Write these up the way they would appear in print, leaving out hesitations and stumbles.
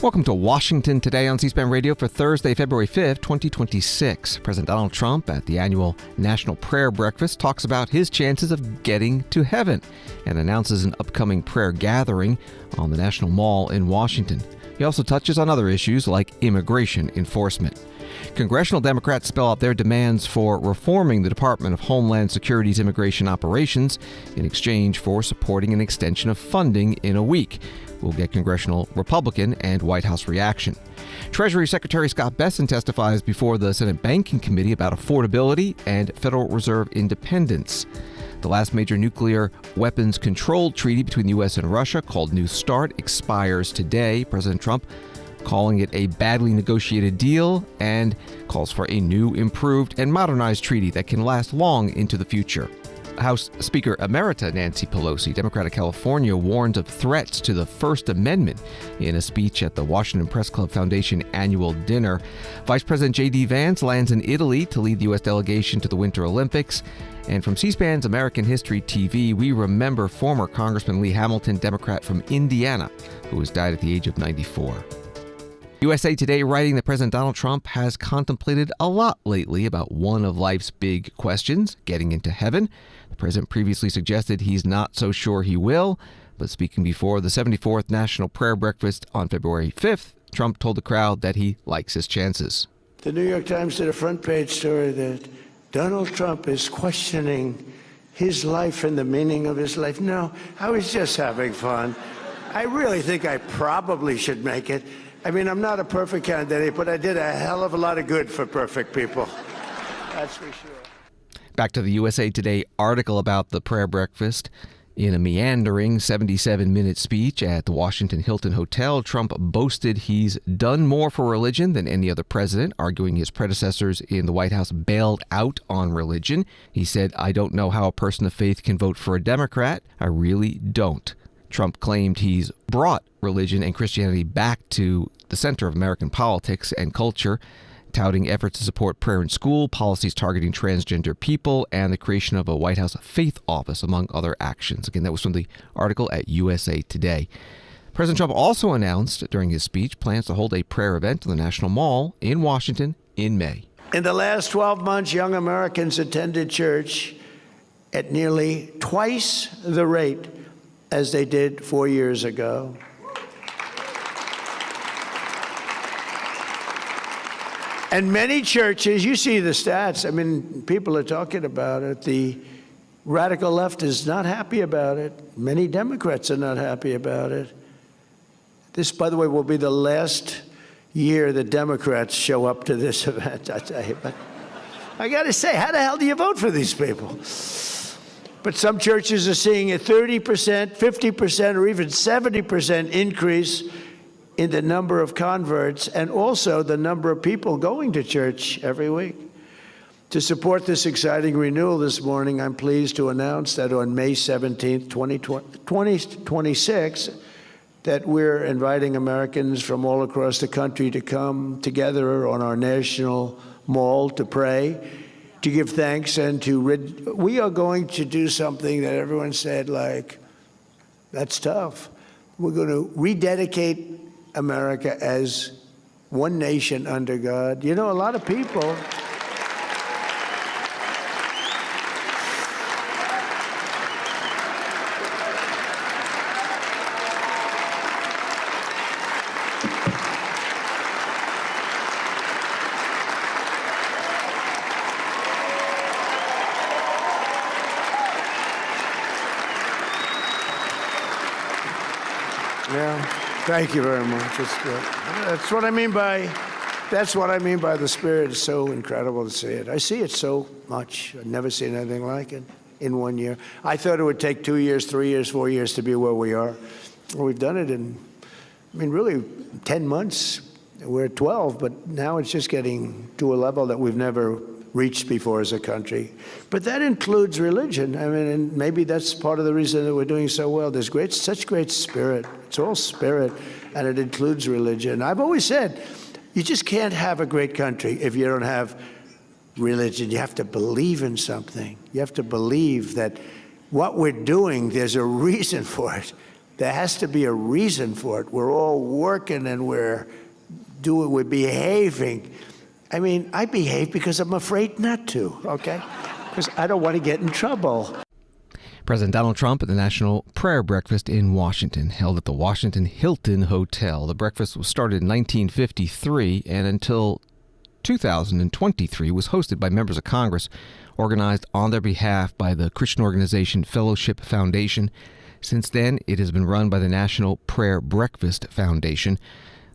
Welcome to Washington Today on C-SPAN Radio for Thursday, February 5th, 2026. President Donald Trump at the annual National Prayer Breakfast talks about his chances of getting to heaven and announces an upcoming prayer gathering on the National Mall in Washington. He also touches on other issues like immigration enforcement. Congressional Democrats spell out their demands for reforming the Department of Homeland Security's immigration operations in exchange for supporting an extension of funding in a week. We'll get Congressional Republican and White House reaction. Treasury Secretary Scott Bessent testifies before the Senate Banking Committee about affordability and Federal Reserve independence. The last major nuclear weapons control treaty between the U.S. and Russia, called New START, expires today. President Trump calling it a badly negotiated deal and calls for a new, improved, and modernized treaty that can last long into the future. House Speaker Emerita Nancy Pelosi, Democrat of California, warns of threats to the First Amendment in a speech at the Washington Press Club Foundation annual dinner. Vice President J.D. Vance lands in Italy to lead the U.S. delegation to the Winter Olympics. And from C-SPAN's American History TV, we remember former Congressman Lee Hamilton, Democrat from Indiana, who has died at the age of 94. USA Today writing that President Donald Trump has contemplated a lot lately about one of life's big questions, getting into heaven. The president previously suggested he's not so sure he will, but speaking before the 74th National Prayer Breakfast on February 5th, Trump told the crowd that he likes his chances. The New York Times did a front page story that Donald Trump is questioning his life and the meaning of his life. No, I was just having fun. I really think I probably should make it. I mean, I'm not a perfect candidate, but I did a hell of a lot of good for perfect people. That's for sure. Back to the USA Today article about the prayer breakfast. In a meandering 77-minute speech at the Washington Hilton Hotel, Trump boasted he's done more for religion than any other president, arguing his predecessors in the White House bailed out on religion. He said, "I don't know how a person of faith can vote for a Democrat. I really don't." Trump claimed he's brought religion and Christianity back to the center of American politics and culture, touting efforts to support prayer in school, policies targeting transgender people, and the creation of a White House faith office, among other actions. Again, that was from the article at USA Today. President Trump also announced during his speech plans to hold a prayer event in the National Mall in Washington in May. In the last 12 months, young Americans attended church at nearly twice the rate as they did 4 years ago. And many churches, you see the stats, I mean, people are talking about it. The radical left is not happy about it. Many Democrats are not happy about it. This, by the way, will be the last year the Democrats show up to this event, I tell you. But I got to say, how the hell do you vote for these people? But some churches are seeing a 30%, 50%, or even 70% increase in the number of converts and also the number of people going to church every week. To support this exciting renewal this morning, I'm pleased to announce that on May 17th, 2026, that we're inviting Americans from all across the country to come together on our national mall to pray, to give thanks, and we are going to do something that everyone said, like, that's tough. We're going to rededicate America as one nation under God. You know, a lot of people Thank you very much. It's good. That's what I mean by the Spirit. It's so incredible to see it. I see it so much. I've never seen anything like it in 1 year. I thought it would take 2 years, 3 years, 4 years to be where we are. Well, we've done it in, really 10 months. We're at 12, but now it's just getting to a level that we've never reached before as a country. But that includes religion. And maybe that's part of the reason that we're doing so well. There's such great spirit. It's all spirit, and it includes religion. I've always said, you just can't have a great country if you don't have religion. You have to believe in something. You have to believe that what we're doing, there's a reason for it. There has to be a reason for it. We're all working and we're behaving. I mean, I behave because I'm afraid not to, okay? Because I don't want to get in trouble. President Donald Trump at the National Prayer Breakfast in Washington, held at the Washington Hilton Hotel. The breakfast was started in 1953 and until 2023 was hosted by members of Congress, organized on their behalf by the Christian organization Fellowship Foundation. Since then, it has been run by the National Prayer Breakfast Foundation.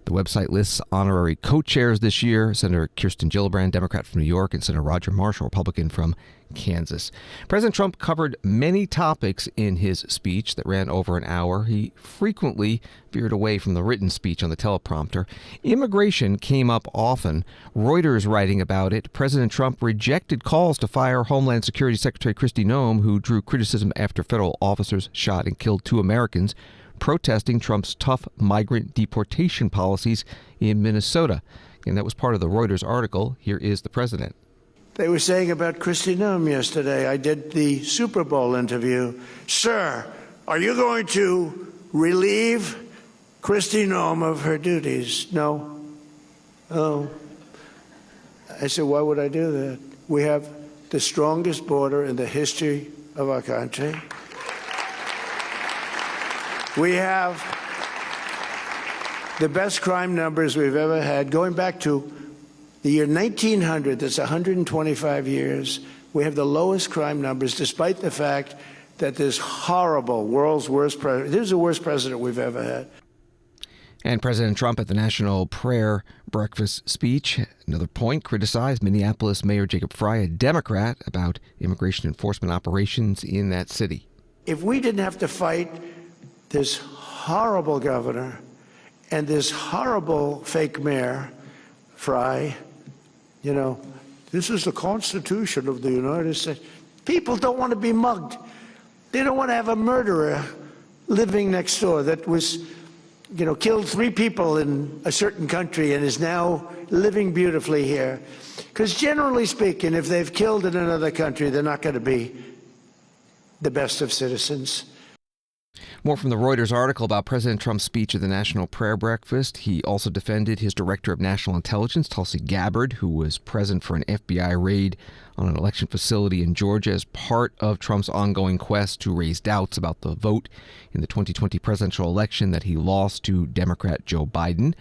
The website lists honorary co-chairs this year: Senator Kirsten Gillibrand, Democrat from New York, and Senator Roger Marshall, Republican from Kansas. President Trump covered many topics in his speech that ran over an hour. He frequently veered away from the written speech on the teleprompter. Immigration came up often. Reuters writing about it. President Trump rejected calls to fire Homeland Security Secretary Kristi Noem, who drew criticism after federal officers shot and killed 2 Americans protesting Trump's tough migrant deportation policies in Minnesota. And that was part of the Reuters article. Here is the president. They were saying about Kristi Noem yesterday. I did the Super Bowl interview. Sir, are you going to relieve Kristi Noem of her duties? No. Oh. I said, why would I do that? We have the strongest border in the history of our country. We have the best crime numbers we've ever had. Going back to the year 1900, that's 125 years, we have the lowest crime numbers, despite the fact that this horrible, world's worst president, this is the worst president we've ever had. And President Trump at the National Prayer Breakfast speech, another point, criticized Minneapolis Mayor Jacob Frey, a Democrat, about immigration enforcement operations in that city. If we didn't have to fight this horrible governor and this horrible fake mayor, Frey, you know, this is the Constitution of the United States. People don't want to be mugged. They don't want to have a murderer living next door that was, you know, killed 3 people in a certain country and is now living beautifully here. Because generally speaking, if they've killed in another country, they're not going to be the best of citizens. More from the Reuters article about President Trump's speech at the National Prayer Breakfast. He also defended his Director of National Intelligence, Tulsi Gabbard, who was present for an FBI raid on an election facility in Georgia as part of Trump's ongoing quest to raise doubts about the vote in the 2020 presidential election that he lost to Democrat Joe Biden.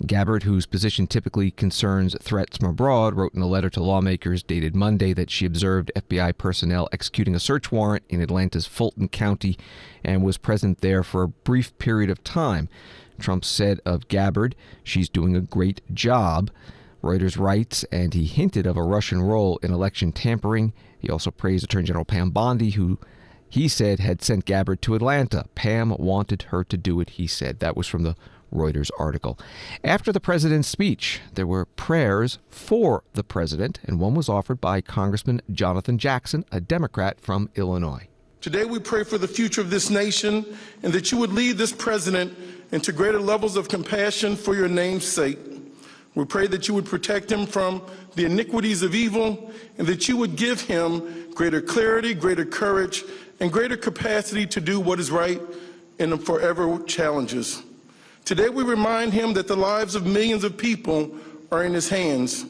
Gabbard, whose position typically concerns threats from abroad, wrote in a letter to lawmakers dated Monday that she observed FBI personnel executing a search warrant in Atlanta's Fulton County and was present there for a brief period of time. Trump said of Gabbard, "She's doing a great job." Reuters writes, and he hinted of a Russian role in election tampering. He also praised Attorney General Pam Bondi, who he said had sent Gabbard to Atlanta. Pam wanted her to do it, he said. That was from the Reuters article. After the president's speech, there were prayers for the president, and one was offered by Congressman Jonathan Jackson, a Democrat from Illinois. Today we pray for the future of this nation and that you would lead this president into greater levels of compassion for your name's sake. We pray that you would protect him from the iniquities of evil and that you would give him greater clarity, greater courage, and greater capacity to do what is right in the forever challenges. Today we remind him that the lives of millions of people are in his hands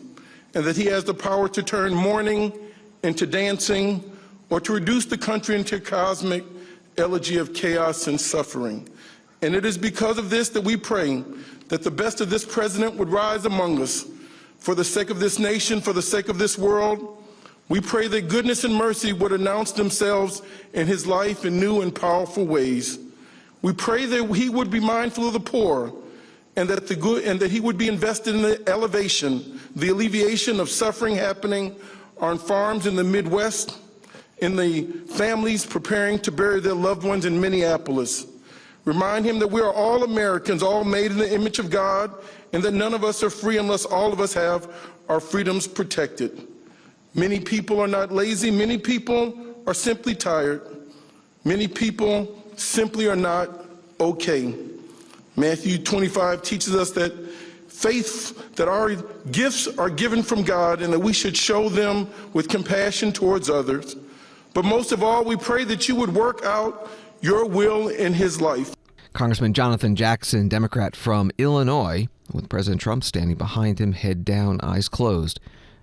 and that he has the power to turn mourning into dancing or to reduce the country into a cosmic elegy of chaos and suffering. And it is because of this that we pray that the best of this president would rise among us for the sake of this nation, for the sake of this world. We pray that goodness and mercy would announce themselves in his life in new and powerful ways. We pray that he would be mindful of the poor and that he would be invested in the elevation, the alleviation of suffering happening on farms in the Midwest, in the families preparing to bury their loved ones in Minneapolis. Remind him that we are all Americans, all made in the image of God, and that none of us are free unless all of us have our freedoms protected. Many people are not lazy. Many people are simply tired. Many people simply are not okay. Matthew 25 teaches us that faith, that our gifts are given from God and that we should show them with compassion towards others. But most of all, we pray that you would work out your will in his life. Congressman Jonathan Jackson, Democrat from Illinois, with President Trump standing behind him, head down, eyes closed,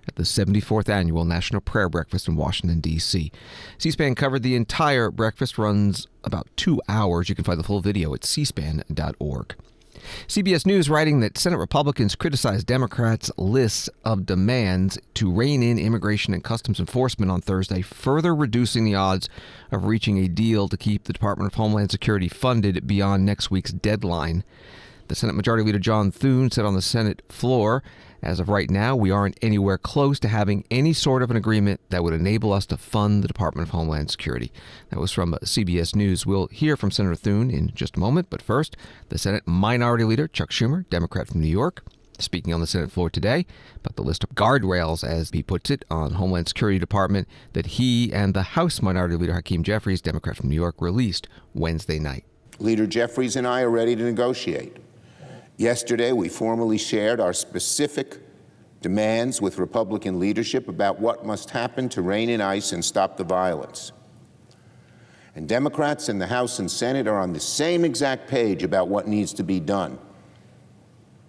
at the 74th Annual National Prayer Breakfast in Washington, D.C. C-SPAN covered the entire breakfast, runs about 2 hours. You can find the full video at cspan.org. CBS News writing that Senate Republicans criticized Democrats' lists of demands to rein in immigration and customs enforcement on Thursday, further reducing the odds of reaching a deal to keep the Department of Homeland Security funded beyond next week's deadline. The Senate Majority Leader John Thune said on the Senate floor, "As of right now, we aren't anywhere close to having any sort of an agreement that would enable us to fund the Department of Homeland Security." That was from CBS News. We'll hear from Senator Thune in just a moment, but first, the Senate Minority Leader Chuck Schumer, Democrat from New York, speaking on the Senate floor today about the list of guardrails, as he puts it, on Homeland Security Department that he and the House Minority Leader Hakeem Jeffries, Democrat from New York, released Wednesday night. Leader Jeffries and I are ready to negotiate. Yesterday, we formally shared our specific demands with Republican leadership about what must happen to rein in ICE and stop the violence. And Democrats in the House and Senate are on the same exact page about what needs to be done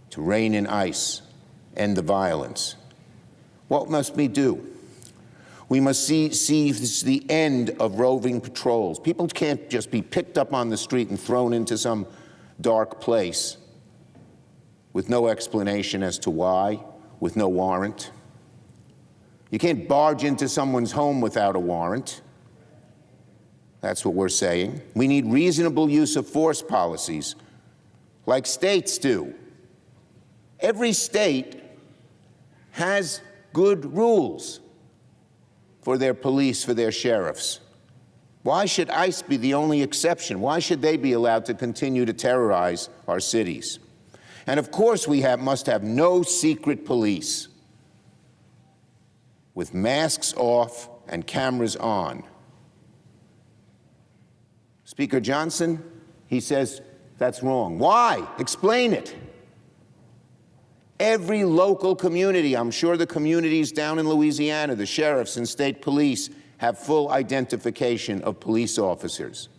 to rein in ICE, end the violence. What must we do? We must see the end of roving patrols. People can't just be picked up on the street and thrown into some dark place with no explanation as to why, with no warrant. You can't barge into someone's home without a warrant. That's what we're saying. We need reasonable use of force policies, like states do. Every state has good rules for their police, for their sheriffs. Why should ICE be the only exception? Why should they be allowed to continue to terrorize our cities? And of course, we must have no secret police with masks off and cameras on. Speaker Johnson, he says that's wrong. Why? Explain it. Every local community, I'm sure the communities down in Louisiana, the sheriffs and state police, have full identification of police officers.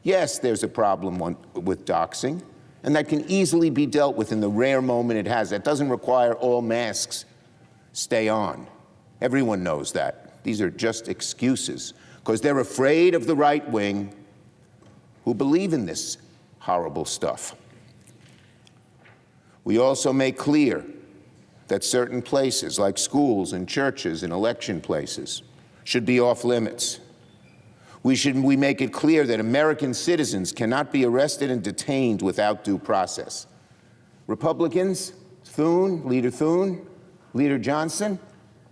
Yes, there's a problem with doxing, and that can easily be dealt with in the rare moment it has. That doesn't require all masks stay on. Everyone knows that. These are just excuses, because they're afraid of the right wing who believe in this horrible stuff. We also make clear that certain places, like schools and churches and election places, should be off limits. We make it clear that American citizens cannot be arrested and detained without due process. Republicans, Leader Thune, Leader Johnson,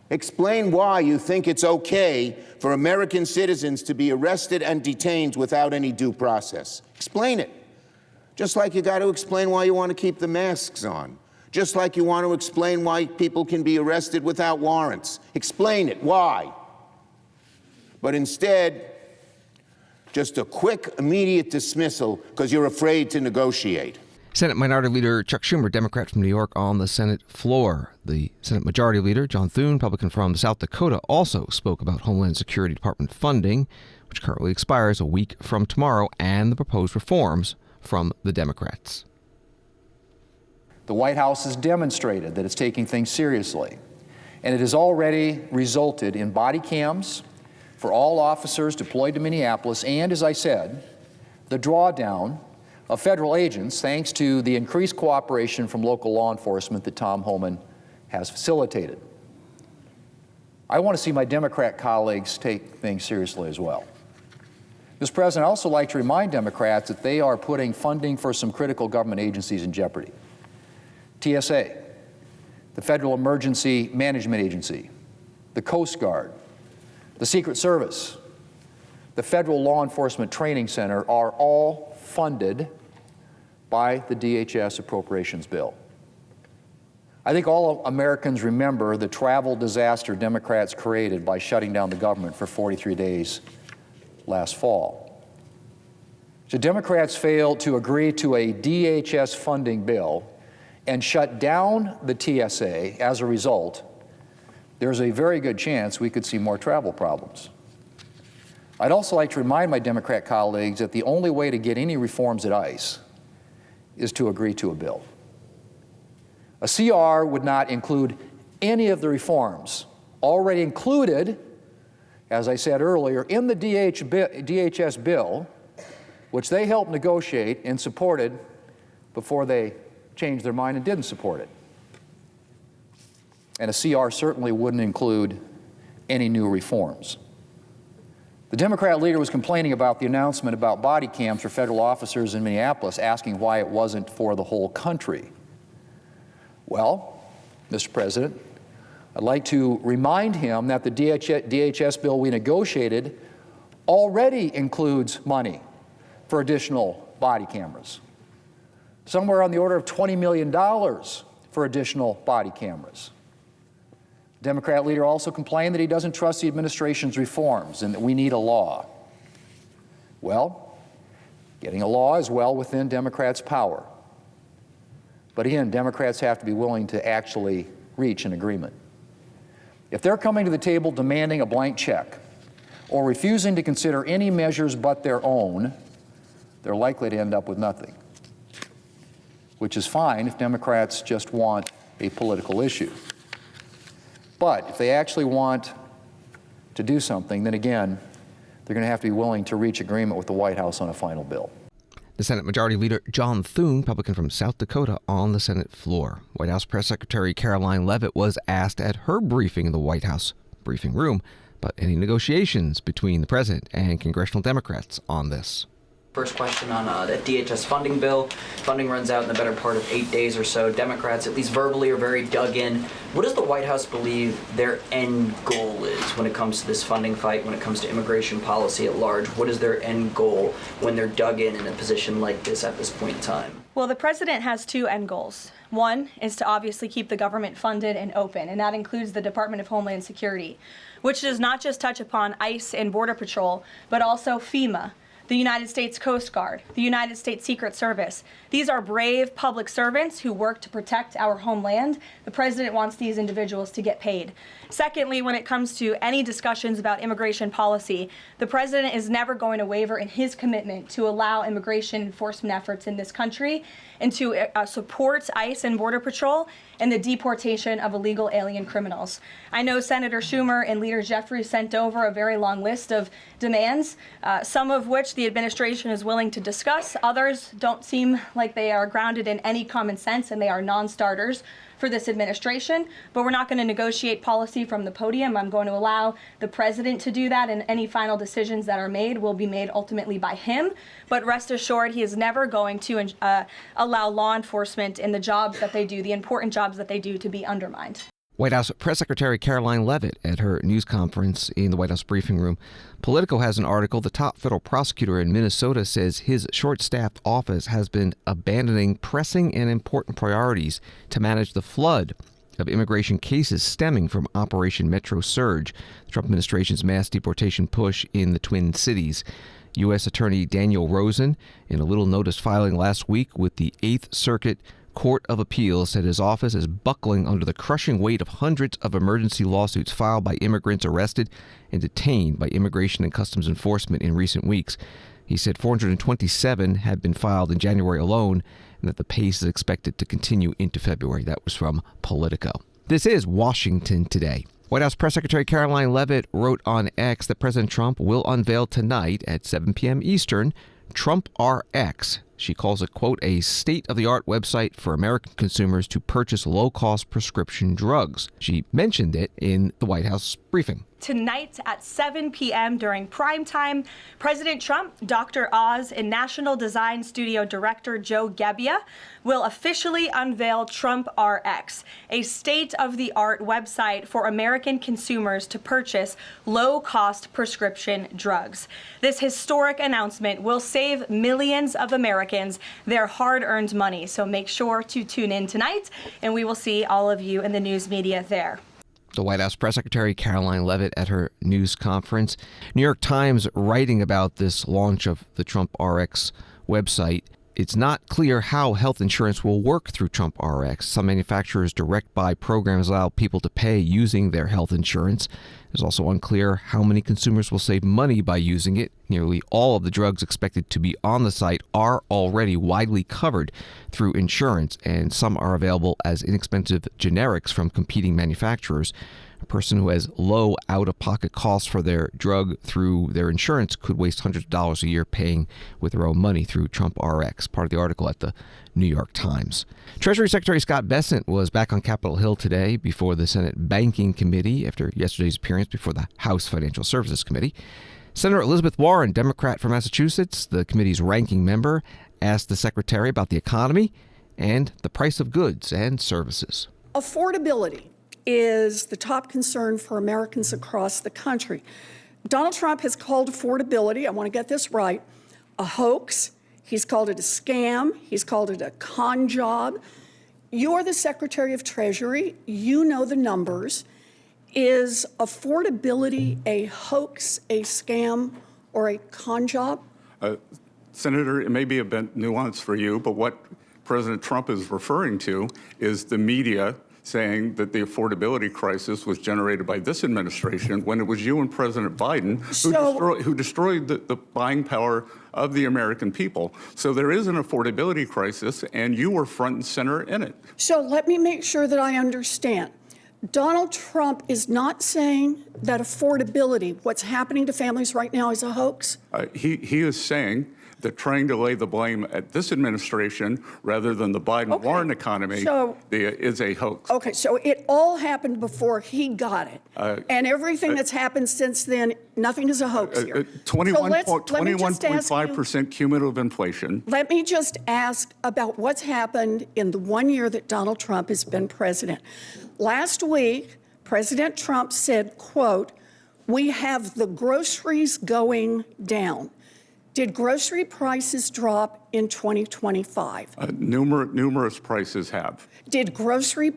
explain why you think it's okay for American citizens to be arrested and detained without any due process. Explain it. Just like you got to explain why you want to keep the masks on. Just like you want to explain why people can be arrested without warrants. Explain it. Why? But instead, just a quick, immediate dismissal because you're afraid to negotiate. Senate Minority Leader Chuck Schumer, Democrat from New York, on the Senate floor. The Senate Majority Leader, John Thune, Republican from South Dakota, also spoke about Homeland Security Department funding, which currently expires a week from tomorrow, and the proposed reforms from the Democrats. The White House has demonstrated that it's taking things seriously, and it has already resulted in body cams for all officers deployed to Minneapolis, and, as I said, the drawdown of federal agents thanks to the increased cooperation from local law enforcement that Tom Homan has facilitated. I want to see my Democrat colleagues take things seriously as well. Mr. President, I also like to remind Democrats that they are putting funding for some critical government agencies in jeopardy. TSA, the Federal Emergency Management Agency, the Coast Guard, the Secret Service, the Federal Law Enforcement Training Center are all funded by the DHS appropriations bill. I think all Americans remember the travel disaster Democrats created by shutting down the government for 43 days last fall. So Democrats failed to agree to a DHS funding bill and shut down the TSA. As a result, there's a very good chance we could see more travel problems. I'd also like to remind my Democrat colleagues that the only way to get any reforms at ICE is to agree to a bill. A CR would not include any of the reforms already included, as I said earlier, in the DHS bill, which they helped negotiate and supported before they changed their mind and didn't support it. And a CR certainly wouldn't include any new reforms. The Democrat leader was complaining about the announcement about body cams for federal officers in Minneapolis, asking why it wasn't for the whole country. Well, Mr. President, I'd like to remind him that the DHS bill we negotiated already includes money for additional body cameras, somewhere on the order of $20 million for additional body cameras. The Democrat leader also complained that he doesn't trust the administration's reforms and that we need a law. Well, getting a law is well within Democrats' power. But again, Democrats have to be willing to actually reach an agreement. If they're coming to the table demanding a blank check or refusing to consider any measures but their own, they're likely to end up with nothing, which is fine if Democrats just want a political issue. But if they actually want to do something, then again, they're going to have to be willing to reach agreement with the White House on a final bill. The Senate Majority Leader John Thune, Republican from South Dakota, on the Senate floor. White House Press Secretary Caroline Leavitt was asked at her briefing in the White House briefing room about any negotiations between the president and congressional Democrats on this. First question on the DHS funding bill. Funding runs out in the better part of 8 days or so. Democrats, at least verbally, are very dug in. What does the White House believe their end goal is when it comes to this funding fight, when it comes to immigration policy at large? What is their end goal when they're dug in a position like this at this point in time? Well, the president has two end goals. One is to obviously keep the government funded and open, and that includes the Department of Homeland Security, which does not just touch upon ICE and Border Patrol, but also FEMA, the United States Coast Guard, the United States Secret Service. These are brave public servants who work to protect our homeland. The president wants these individuals to get paid. Secondly, when it comes to any discussions about immigration policy, the president is never going to waver in his commitment to allow immigration enforcement efforts in this country and to support ICE and Border Patrol and the deportation of illegal alien criminals. I know Senator Schumer and Leader Jeffries sent over a very long list of demands, some of which the administration is willing to discuss. Others don't seem like they are grounded in any common sense, and they are non-starters for this administration. But we're not going to negotiate policy from the podium. I'm going to allow the president to do that, and any final decisions that are made will be made ultimately by him. But rest assured, he is never going to allow law enforcement in the jobs that they do, the important jobs that they do, to be undermined. White House Press Secretary Caroline Leavitt at her news conference in the White House briefing room. Politico has an article. The top federal prosecutor in Minnesota says his short-staffed office has been abandoning pressing and important priorities to manage the flood of immigration cases stemming from Operation Metro Surge, the Trump administration's mass deportation push in the Twin Cities. U.S. Attorney Daniel Rosen, in a little notice filing last week with the Eighth Circuit Court of Appeals, said his office is buckling under the crushing weight of hundreds of emergency lawsuits filed by immigrants arrested and detained by Immigration and Customs Enforcement in recent weeks. He said 427 had been filed in January alone, and that the pace is expected to continue into February. That was from Politico. This is Washington Today. White House Press Secretary Caroline Leavitt wrote on X that President Trump will unveil tonight at 7 p.m. Eastern Trump RX. She calls it, quote, a state-of-the-art website for American consumers to purchase low-cost prescription drugs. She mentioned it in the White House briefing. Tonight at 7 p.m. during prime time, President Trump, Dr. Oz, and National Design Studio Director Joe Gebbia will officially unveil Trump RX, a state-of-the-art website for American consumers to purchase low-cost prescription drugs. This historic announcement will save millions of Americans their hard-earned money, so make sure to tune in tonight, and we will see all of you in the news media there. The White House Press Secretary Caroline Leavitt at her news conference. New York Times writing about this launch of the Trump RX website It's not clear how health insurance will work through Trump RX. Some manufacturers' direct buy programs allow people to pay using their health insurance. It's also unclear how many consumers will save money by using it. Nearly all of the drugs expected to be on the site are already widely covered through insurance, and some are available as inexpensive generics from competing manufacturers. A person who has low out-of-pocket costs for their drug through their insurance could waste hundreds of dollars a year paying with their own money through Trump RX, part of the article at the New York Times. Treasury Secretary Scott Bessent was back on Capitol Hill today before the Senate Banking Committee after yesterday's appearance before the House Financial Services Committee. Senator Elizabeth Warren, Democrat from Massachusetts, the committee's ranking member, asked the secretary about the economy and the price of goods and services. Affordability is the top concern for Americans across the country. Donald Trump has called affordability, I want to get this right, a hoax. He's called it a scam. He's called it a con job. You're the Secretary of Treasury. You know the numbers. Is affordability a hoax, a scam, or a con job? Senator, it may be a bit nuanced for you, but what President Trump is referring to is the media saying that the affordability crisis was generated by this administration when it was you and President Biden who destroyed the buying power of the American people. So there is an affordability crisis, and you were front and center in it. So let me make sure that I understand. Donald Trump is not saying that affordability, what's happening to families right now, is a hoax? He is saying that trying to lay the blame at this administration rather than the Biden-Warren economy is a hoax. Okay, so it all happened before he got it. And everything that's happened since then, nothing is a hoax here. 21.5% cumulative inflation. Let me just ask about what's happened in the 1 year that Donald Trump has been president. Last week, President Trump said, quote, "We have the groceries going down." Did grocery prices drop in 2025? Numerous prices have. Did grocery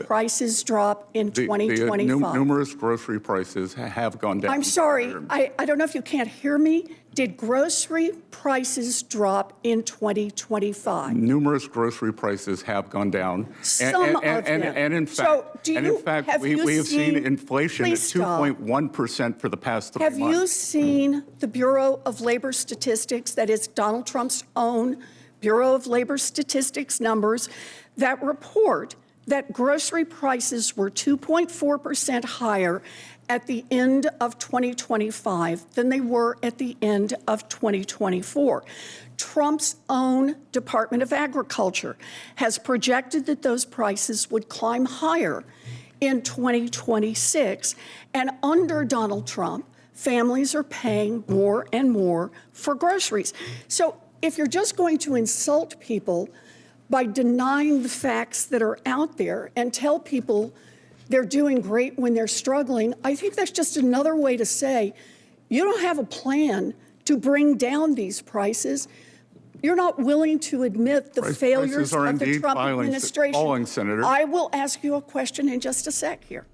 prices drop in 2025? Numerous grocery prices have gone down. I'm sorry, I don't know if you can't hear me. Did grocery prices drop in 2025? Numerous grocery prices have gone down. Some of them. And in fact, we have seen inflation at 2.1% for the past 3 months. Have you seen the Bureau of Labor Statistics, that is Donald Trump's own Bureau of Labor Statistics numbers, that report that grocery prices were 2.4% higher at the end of 2025 than they were at the end of 2024. Trump's own Department of Agriculture has projected that those prices would climb higher in 2026. And under Donald Trump, families are paying more and more for groceries. So if you're just going to insult people by denying the facts that are out there and tell people they're doing great when they're struggling, I think that's just another way to say you don't have a plan to bring down these prices. You're not willing to admit the failures of the Trump administration. Senator. I will ask you a question in just a sec here.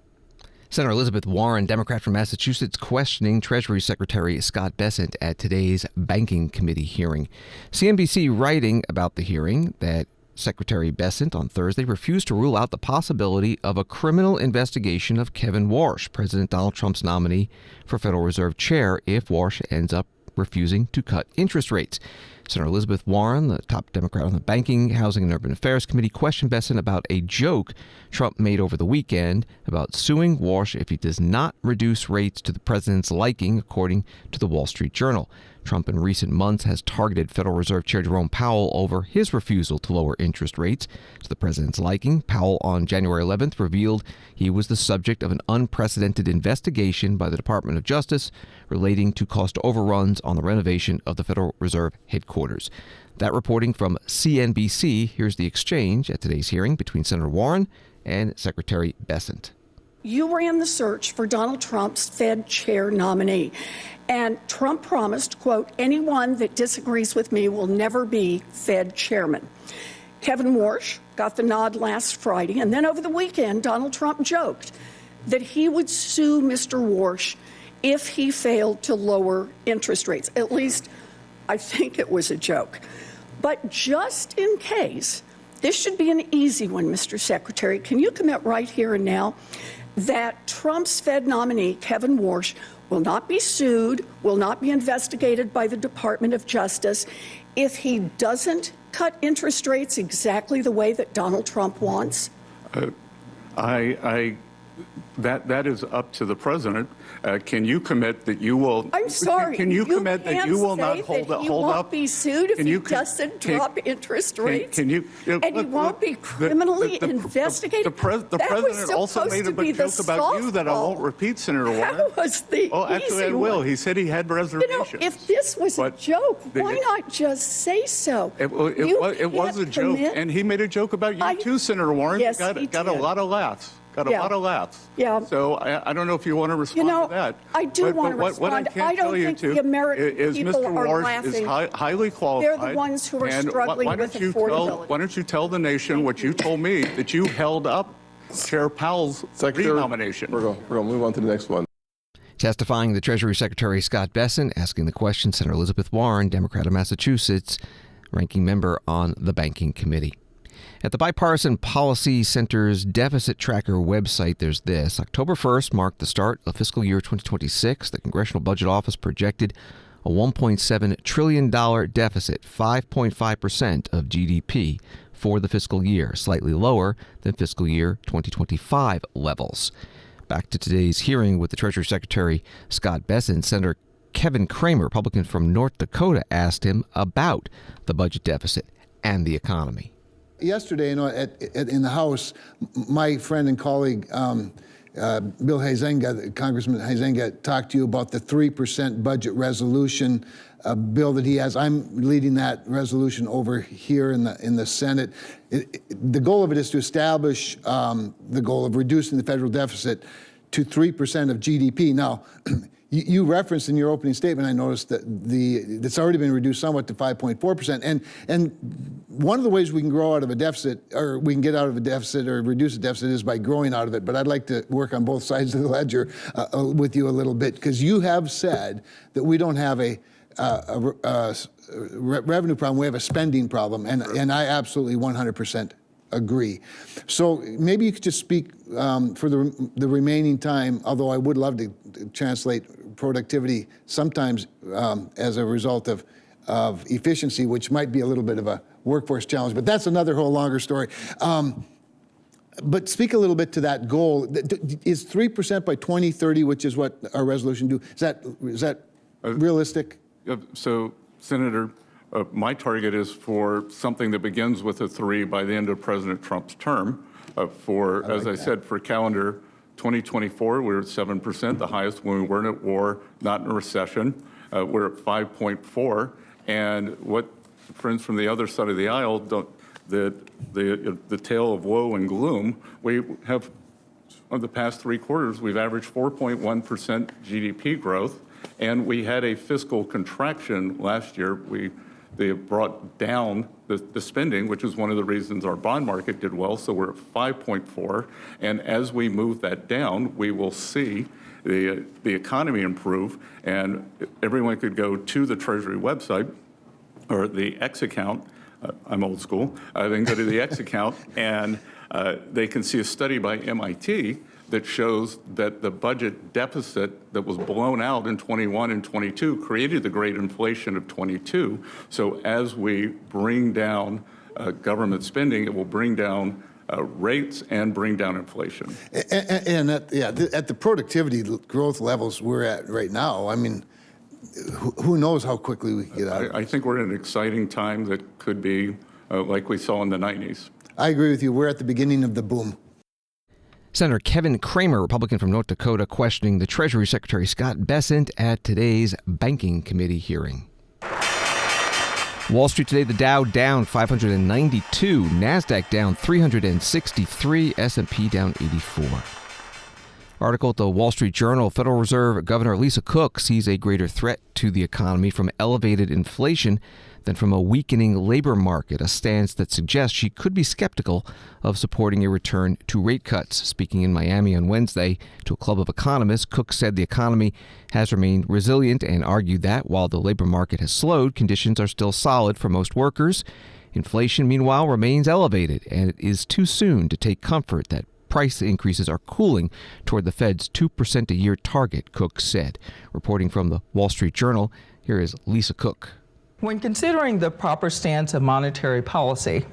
Senator Elizabeth Warren, Democrat from Massachusetts, questioning Treasury Secretary Scott Bessent at today's Banking Committee hearing. CNBC writing about the hearing that Secretary Bessent on Thursday refused to rule out the possibility of a criminal investigation of Kevin Warsh, President Donald Trump's nominee for Federal Reserve Chair, if Warsh ends up refusing to cut interest rates. Senator Elizabeth Warren, the top Democrat on the Banking, Housing, and Urban Affairs Committee, questioned Bessent about a joke Trump made over the weekend about suing Warsh if he does not reduce rates to the president's liking, according to the Wall Street Journal. Trump in recent months has targeted Federal Reserve Chair Jerome Powell over his refusal to lower interest rates to the president's liking. Powell on January 11th revealed he was the subject of an unprecedented investigation by the Department of Justice relating to cost overruns on the renovation of the Federal Reserve headquarters. That reporting from CNBC. Here's the exchange at today's hearing between Senator Warren and Secretary Bessent. You ran the search for Donald Trump's Fed chair nominee. And Trump promised, quote, "Anyone that disagrees with me will never be Fed chairman." Kevin Warsh got the nod last Friday. And then over the weekend, Donald Trump joked that he would sue Mr. Warsh if he failed to lower interest rates. At least I think it was a joke. But just in case, this should be an easy one, Mr. Secretary. Can you commit right here and now that Trump's Fed nominee, Kevin Warsh, will not be sued, will not be investigated by the Department of Justice if he doesn't cut interest rates exactly the way that Donald Trump wants? That is up to the president. Can you commit that you will? I'm sorry. Can you commit that you will not hold up? He won't be sued if he doesn't drop interest rates. And he won't be criminally investigated. The president also made a big joke about you that I won't repeat, Senator Warren. That was the easy actually, I will. one. He said he had reservations. If this was a joke, why not just say so? It was a joke, and he made a joke about you too, Senator Warren. Yes, got a lot of laughs. Got a lot of laughs. Yeah. So I don't know if you want to respond to that. I do want to respond. What I can tell you think the American people Mr. are Warsh laughing. is highly qualified. They're the ones who are struggling with affordability. Why don't you tell the nation what you told me, that you held up Chair Powell's renomination? We're going to move on to the next one. Testifying, the Treasury Secretary Scott Bessent asking the question, Senator Elizabeth Warren, Democrat of Massachusetts, ranking member on the Banking Committee. At the Bipartisan Policy Center's Deficit Tracker website, there's this. October 1st marked the start of fiscal year 2026. The Congressional Budget Office projected a $1.7 trillion deficit, 5.5% of GDP for the fiscal year, slightly lower than fiscal year 2025 levels. Back to today's hearing with the Treasury Secretary Scott Bessent, Senator Kevin Cramer, Republican from North Dakota, asked him about the budget deficit and the economy. Yesterday, in the House, my friend and colleague, Bill Huizenga, Congressman Huizenga, talked to you about the 3% budget resolution bill that he has. I'm leading that resolution over here in the Senate. The goal of it is to establish the goal of reducing the federal deficit to 3% of GDP. Now, you referenced in your opening statement, I noticed that it's already been reduced somewhat to 5.4%. And one of the ways we can grow out of a deficit, or we can get out of a deficit or reduce a deficit, is by growing out of it. But I'd like to work on both sides of the ledger with you a little bit, because you have said that we don't have a revenue problem, we have a spending problem. And I absolutely 100% agree. So maybe you could just speak for the remaining time, although I would love to translate productivity sometimes as a result of efficiency, which might be a little bit of a workforce challenge, but that's another whole longer story. But speak a little bit to that goal. Is 3% by 2030, which is what our resolution do, is that realistic? So, Senator, my target is for something that begins with a 3 by the end of President Trump's term. As I said, for calendar 2024, we're at 7%, the highest when we weren't at war, not in a recession. We're at 5.4, and what friends from the other side of the aisle don't, the tale of woe and gloom, we have, on the past 3 quarters, we've averaged 4.1% GDP growth, and we had a fiscal contraction last year. They brought down the spending, which is one of the reasons our bond market did well. So we're at 5.4. And as we move that down, we will see the economy improve. And everyone could go to the Treasury website or the X account. I'm old school. They can go to the X account and they can see a study by MIT that shows that the budget deficit that was blown out in 21 and 22 created the great inflation of 22. So as we bring down government spending, it will bring down rates and bring down inflation. And at the productivity growth levels we're at right now, I mean, who knows how quickly we can get out of it. I think we're in an exciting time that could be like we saw in the 90s. I agree with you. We're at the beginning of the boom. Senator Kevin Cramer, Republican from North Dakota, questioning the Treasury Secretary Scott Bessent at today's Banking Committee hearing. Wall Street today, the Dow down 592, NASDAQ down 363, S&P down 84. Article at the Wall Street Journal, Federal Reserve Governor Lisa Cook sees a greater threat to the economy from elevated inflation than from a weakening labor market, a stance that suggests she could be skeptical of supporting a return to rate cuts. Speaking in Miami on Wednesday to a club of economists, Cook said the economy has remained resilient and argued that while the labor market has slowed, conditions are still solid for most workers. Inflation, meanwhile, remains elevated, and it is too soon to take comfort that price increases are cooling toward the Fed's 2% a year target, Cook said. Reporting from the Wall Street Journal, here is Lisa Cook. When considering the proper stance of monetary policy,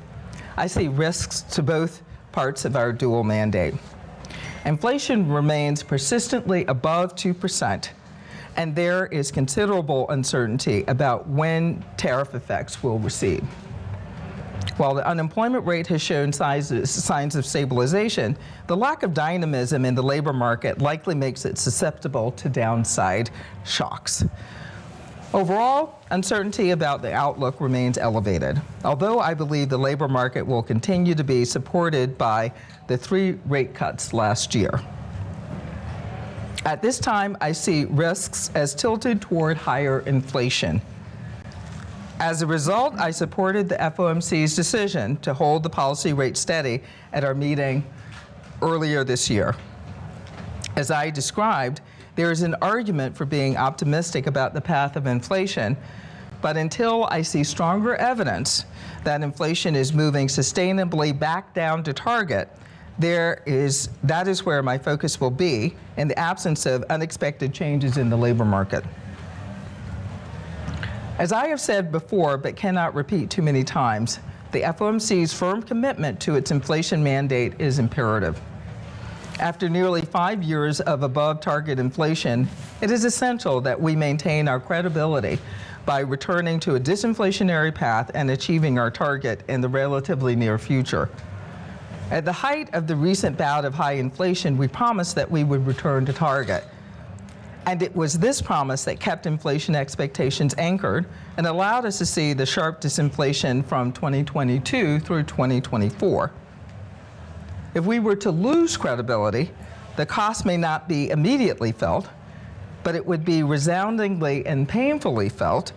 I see risks to both parts of our dual mandate. Inflation remains persistently above 2%, and there is considerable uncertainty about when tariff effects will recede. While the unemployment rate has shown signs of stabilization, the lack of dynamism in the labor market likely makes it susceptible to downside shocks. Overall, uncertainty about the outlook remains elevated, although I believe the labor market will continue to be supported by the 3 rate cuts last year. At this time, I see risks as tilted toward higher inflation. As a result, I supported the FOMC's decision to hold the policy rate steady at our meeting earlier this year. As I described, there is an argument for being optimistic about the path of inflation, but until I see stronger evidence that inflation is moving sustainably back down to target, that is where my focus will be in the absence of unexpected changes in the labor market. As I have said before, but cannot repeat too many times, the FOMC's firm commitment to its inflation mandate is imperative. After nearly 5 years of above-target inflation, it is essential that we maintain our credibility by returning to a disinflationary path and achieving our target in the relatively near future. At the height of the recent bout of high inflation, we promised that we would return to target. And it was this promise that kept inflation expectations anchored and allowed us to see the sharp disinflation from 2022 through 2024. If we were to lose credibility, the cost may not be immediately felt, but it would be resoundingly and painfully felt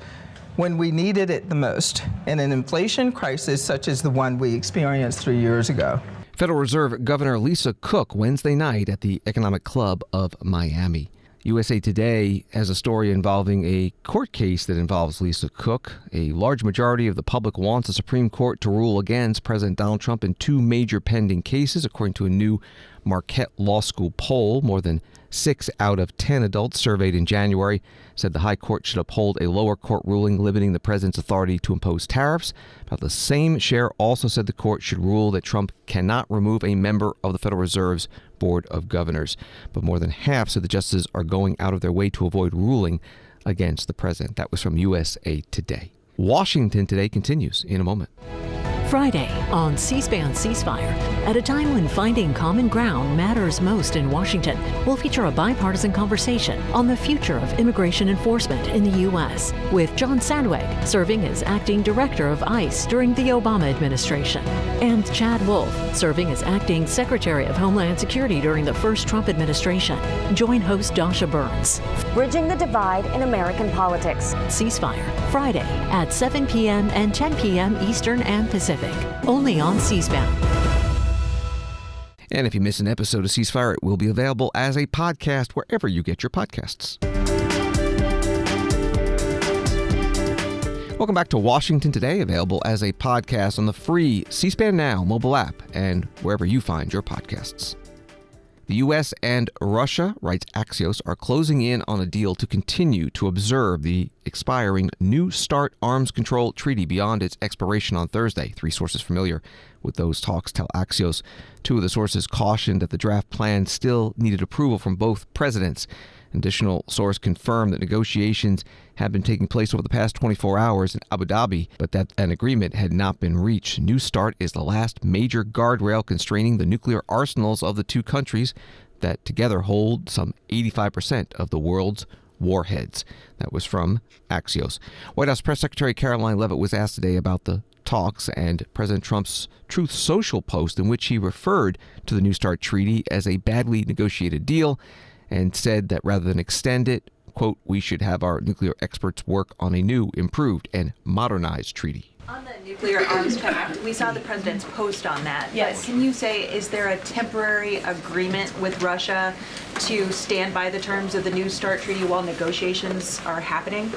when we needed it the most in an inflation crisis such as the one we experienced 3 years ago. Federal Reserve Governor Lisa Cook Wednesday night at the Economic Club of Miami. USA Today has a story involving a court case that involves Lisa Cook. A large majority of the public wants the Supreme Court to rule against President Donald Trump in 2 major pending cases, according to a new Marquette Law School poll. More than 6 out of 10 adults surveyed in January said the high court should uphold a lower court ruling limiting the president's authority to impose tariffs. About the same share also said the court should rule that Trump cannot remove a member of the Federal Reserve's Board of Governors. But more than half said the justices are going out of their way to avoid ruling against the president. That was from USA Today. Washington Today continues in a moment. Friday on C-SPAN Ceasefire, at a time when finding common ground matters most in Washington, we'll feature a bipartisan conversation on the future of immigration enforcement in the U.S. with John Sandweg serving as acting director of ICE during the Obama administration, and Chad Wolf serving as acting Secretary of Homeland Security during the first Trump administration. Join host Dasha Burns. Bridging the divide in American politics. Ceasefire, Friday at 7 p.m. and 10 p.m. Eastern and Pacific. Only on C-SPAN. And if you miss an episode of Ceasefire, it will be available as a podcast wherever you get your podcasts. Welcome back to Washington Today, available as a podcast on the free C-SPAN Now mobile app and wherever you find your podcasts. The U.S. and Russia, writes Axios, are closing in on a deal to continue to observe the expiring New START arms control treaty beyond its expiration on Thursday. 3 sources familiar with those talks tell Axios. 2 of the sources cautioned that the draft plan still needed approval from both presidents. An additional source confirmed that negotiations had been taking place over the past 24 hours in Abu Dhabi, but that an agreement had not been reached. New START is the last major guardrail constraining the nuclear arsenals of the 2 countries that together hold some 85% of the world's warheads. That was from Axios. White House Press Secretary Caroline Leavitt was asked today about the talks and President Trump's Truth Social post in which he referred to the New START treaty as a badly negotiated deal and said that rather than extend it, quote, we should have our nuclear experts work on a new, improved, and modernized treaty. On the nuclear arms pact, we saw the president's post on that. Yes. But can you say, is there a temporary agreement with Russia to stand by the terms of the New START treaty while negotiations are happening?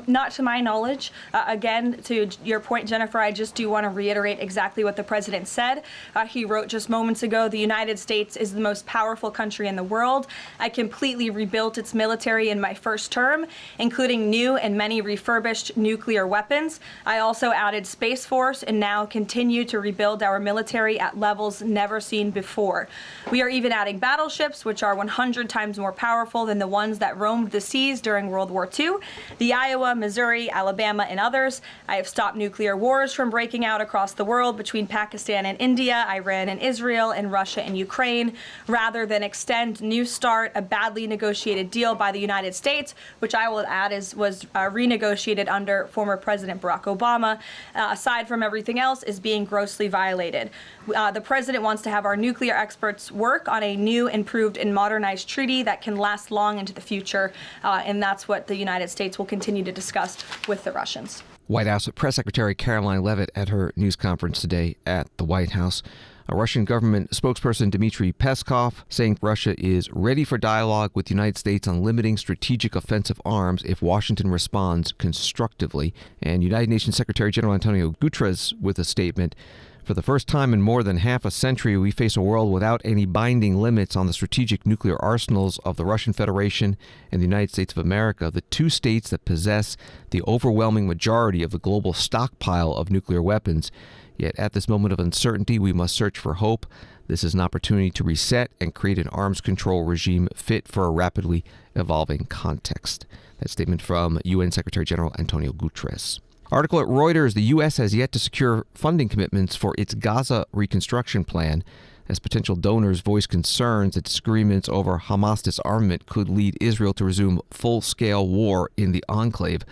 Not to my knowledge. Again, to your point, Jennifer, I just do want to reiterate exactly what the president said. He wrote just moments ago, the United States is the most powerful country in the world. I completely rebuilt its military in my first term, including new and many refurbished nuclear weapons. I also added Space Force and now continue to rebuild our military at levels never seen before. We are even adding battleships, which are 100 times more powerful than the ones that roamed the seas during World War II. The Iowa, Missouri, Alabama, and others. I have stopped nuclear wars from breaking out across the world between Pakistan and India, Iran and Israel, and Russia and Ukraine, rather than extend New START, a badly negotiated deal by the United States, which I will add was renegotiated under former President Barack Obama. Aside from everything else, is being grossly violated. The president wants to have our nuclear experts work on a new, improved, and modernized treaty that can last long into the future, and that's what the United States will continue to discuss with the Russians. White House Press Secretary Caroline Leavitt at her news conference today at the White House. A Russian government spokesperson Dmitry Peskov saying Russia is ready for dialogue with the United States on limiting strategic offensive arms if Washington responds constructively. And United Nations Secretary General Antonio Guterres with a statement. For the first time in more than half a century, we face a world without any binding limits on the strategic nuclear arsenals of the Russian Federation and the United States of America, the two states that possess the overwhelming majority of the global stockpile of nuclear weapons. Yet at this moment of uncertainty, we must search for hope. This is an opportunity to reset and create an arms control regime fit for a rapidly evolving context. That statement from UN Secretary General Antonio Guterres. Article at Reuters, the U.S. has yet to secure funding commitments for its Gaza reconstruction plan as potential donors voice concerns that disagreements over Hamas disarmament could lead Israel to resume full-scale war in the enclave,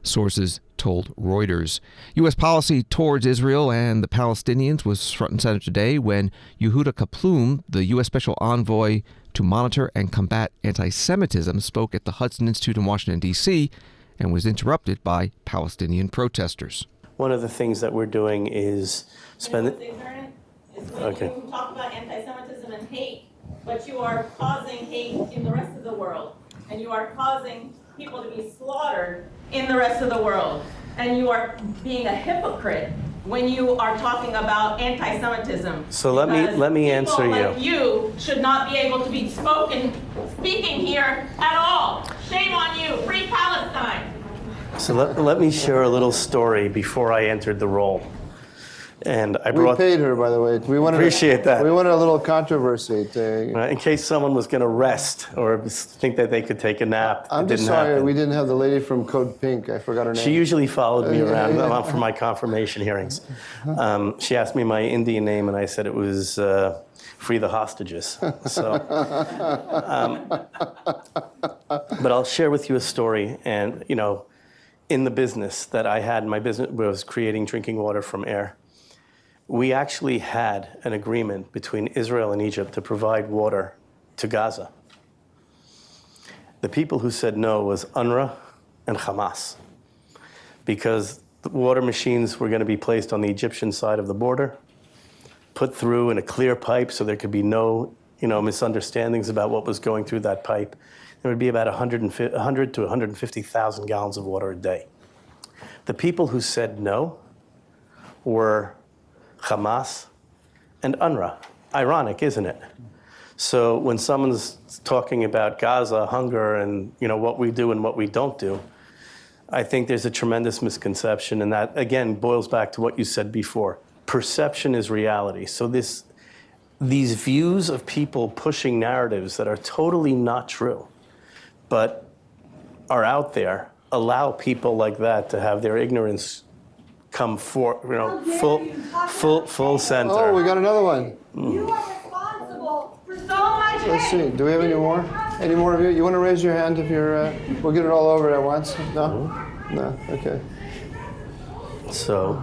sources told Reuters. U.S. policy towards Israel and the Palestinians was front and center today when Yehuda Kaplan, the U.S. Special Envoy to monitor and combat anti-Semitism, spoke at the Hudson Institute in Washington, D.C., and was interrupted by Palestinian protesters. One of the things that we're doing is spending... Okay. You can talk about anti-Semitism and hate, but you are causing hate in the rest of the world, and you are causing people to be slaughtered in the rest of the world, and you are being a hypocrite when you are talking about anti-Semitism. So let me answer you. People like you should not be able to be speaking here at all. Shame on you. Free Palestine. So let me share a little story before I entered the role. And I brought... We paid her, by the way. Appreciate that. We wanted a little controversy. In case someone was going to rest or think that they could take a nap. I'm just sorry we didn't have the lady from Code Pink. I forgot her name. She usually followed me around for my confirmation hearings. She asked me my Indian name, and I said it was Free the Hostages. So, but I'll share with you a story. And, you know, in the business that I had, my business was creating drinking water from air. We actually had an agreement between Israel and Egypt to provide water to Gaza. The people who said no was UNRWA and Hamas, because the water machines were going to be placed on the Egyptian side of the border, put through in a clear pipe so there could be no, misunderstandings about what was going through that pipe. There would be about 100 to 150,000 gallons of water a day. The people who said no were Hamas and UNRWA. Ironic, isn't it? So when someone's talking about Gaza, hunger, and what we do and what we don't do, I think there's a tremendous misconception, and that again boils back to what you said before. Perception is reality. So these views of people pushing narratives that are totally not true, but are out there, allow people like that to have their ignorance come for, full center. Oh, we got another one. You are responsible for so much hate. Let's see. Do we have any more? Any more of you? You want to raise your hand if you're? We'll get it all over at once. No. No. Okay. So,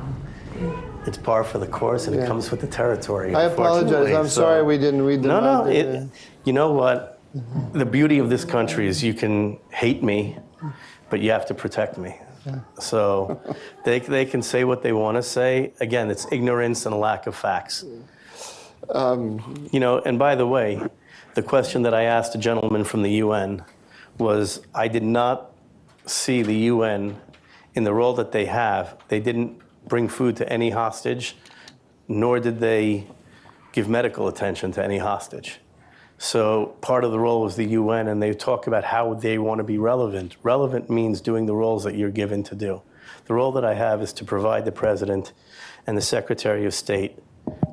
it's par for the course, and it comes with the territory. I apologize. I'm sorry we didn't read them. No. You know what? the beauty of this country is you can hate me, but you have to protect me. So they can say what they want to say. Again, it's ignorance and a lack of facts. And by the way, the question that I asked a gentleman from the UN was, I did not see the UN in the role that they have. They didn't bring food to any hostage, nor did they give medical attention to any hostage. So part of the role was the UN, and they talk about how they want to be relevant. Relevant means doing the roles that you're given to do. The role that I have is to provide the President and the Secretary of State